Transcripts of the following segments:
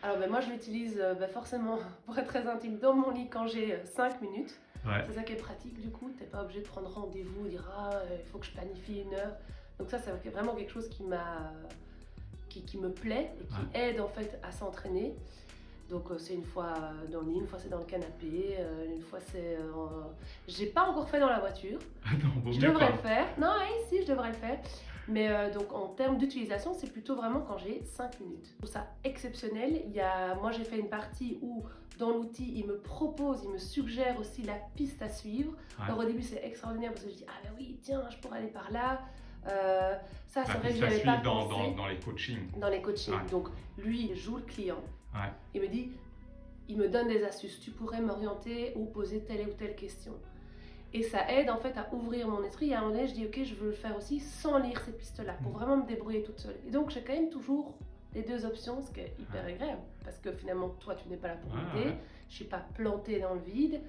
Alors moi je l'utilise forcément pour être très intime dans mon lit quand j'ai 5 minutes. Ouais. C'est ça qui est pratique du coup, t'es pas obligé de prendre rendez-vous, dire il faut que je planifie une heure. Donc ça c'est vraiment quelque chose qui me plaît et qui Ouais. aide en fait à s'entraîner. Donc c'est une fois dans le lit, une fois c'est dans le canapé, une fois c'est... J'ai pas encore fait dans la voiture. Non, vaut Je mieux devrais le pas. faire. Non, oui, si, je devrais le faire. Mais donc en termes d'utilisation, c'est plutôt vraiment quand j'ai 5 minutes. Je trouve ça exceptionnel. Moi, j'ai fait une partie où dans l'outil, il me propose, il me suggère aussi la piste à suivre. Ouais. Alors au début, c'est extraordinaire parce que je dis, ah ben oui, tiens, je pourrais aller par là. Ça, La c'est vrai que piste j'y à avais pas suivre pensé dans les coachings. dans les coachings. Ouais. Donc lui, il joue le client. Ouais. Il me dit, il me donne des astuces. Tu pourrais m'orienter ou poser telle ou telle question. Et ça aide en fait à ouvrir mon esprit. Et à un moment donné, je dis ok, je veux le faire aussi sans lire ces pistes-là, pour vraiment me débrouiller toute seule. Et donc j'ai quand même toujours les deux options, ce qui est hyper agréable. Parce que finalement, toi, tu n'es pas là pour m'aider. Ouais. Je ne suis pas plantée dans le vide.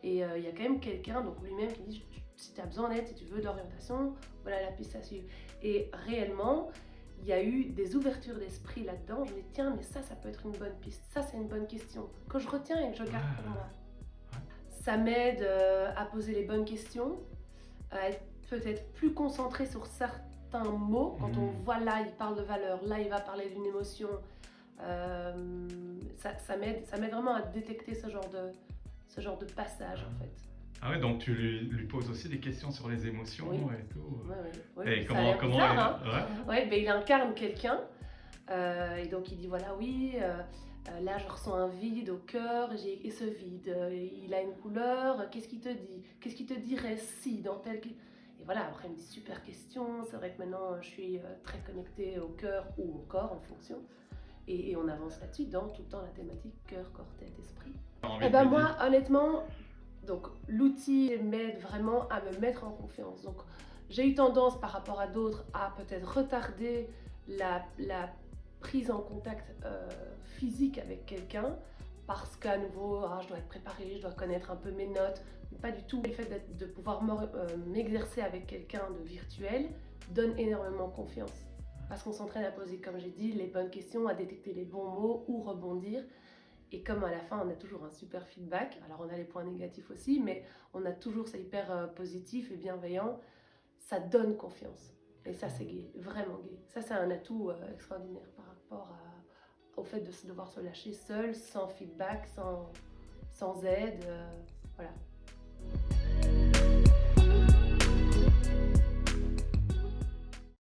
Et il y a quand même quelqu'un, donc lui-même, qui dit si tu as besoin d'aide, si tu veux d'orientation, voilà la piste à suivre. Et réellement, il y a eu des ouvertures d'esprit là-dedans. Je me dis tiens, mais ça peut être une bonne piste. Ça, c'est une bonne question que je retiens et que je garde pour moi. Ça m'aide à poser les bonnes questions, à être peut-être plus concentré sur certains mots. Quand on voit là, il parle de valeur, là, il va parler d'une émotion. Ça m'aide vraiment à détecter ce genre de passage en fait. Ah ouais, donc tu lui poses aussi des questions sur les émotions et tout. Oui. Et Ça a l'air bizarre, hein. Ouais. Il incarne quelqu'un. Et donc il dit voilà, oui, là je ressens un vide au cœur, et ce vide, il a une couleur, qu'est-ce qu'il te dit? Qu'est-ce qu'il te dirait si dans tel... Et voilà, après il me dit super question, c'est vrai que maintenant je suis très connectée au cœur ou au corps en fonction. Et on avance là-dessus dans tout le temps la thématique cœur, corps, tête, esprit. Et ben moi, honnêtement, donc l'outil m'aide vraiment à me mettre en confiance. Donc j'ai eu tendance par rapport à d'autres à peut-être retarder la prise en contact physique avec quelqu'un parce qu'à nouveau, je dois être préparée, je dois connaître un peu mes notes. Pas du tout. Le fait de pouvoir m'exercer avec quelqu'un de virtuel donne énormément confiance. Parce qu'on s'entraîne à poser, comme j'ai dit, les bonnes questions, à détecter les bons mots ou rebondir. Et comme à la fin, on a toujours un super feedback, alors on a les points négatifs aussi, mais on a toujours ça hyper positif et bienveillant, ça donne confiance. Et ça, c'est gai, vraiment gai. Ça, c'est un atout extraordinaire par rapport au fait de devoir se lâcher seul, sans feedback, sans aide. Voilà.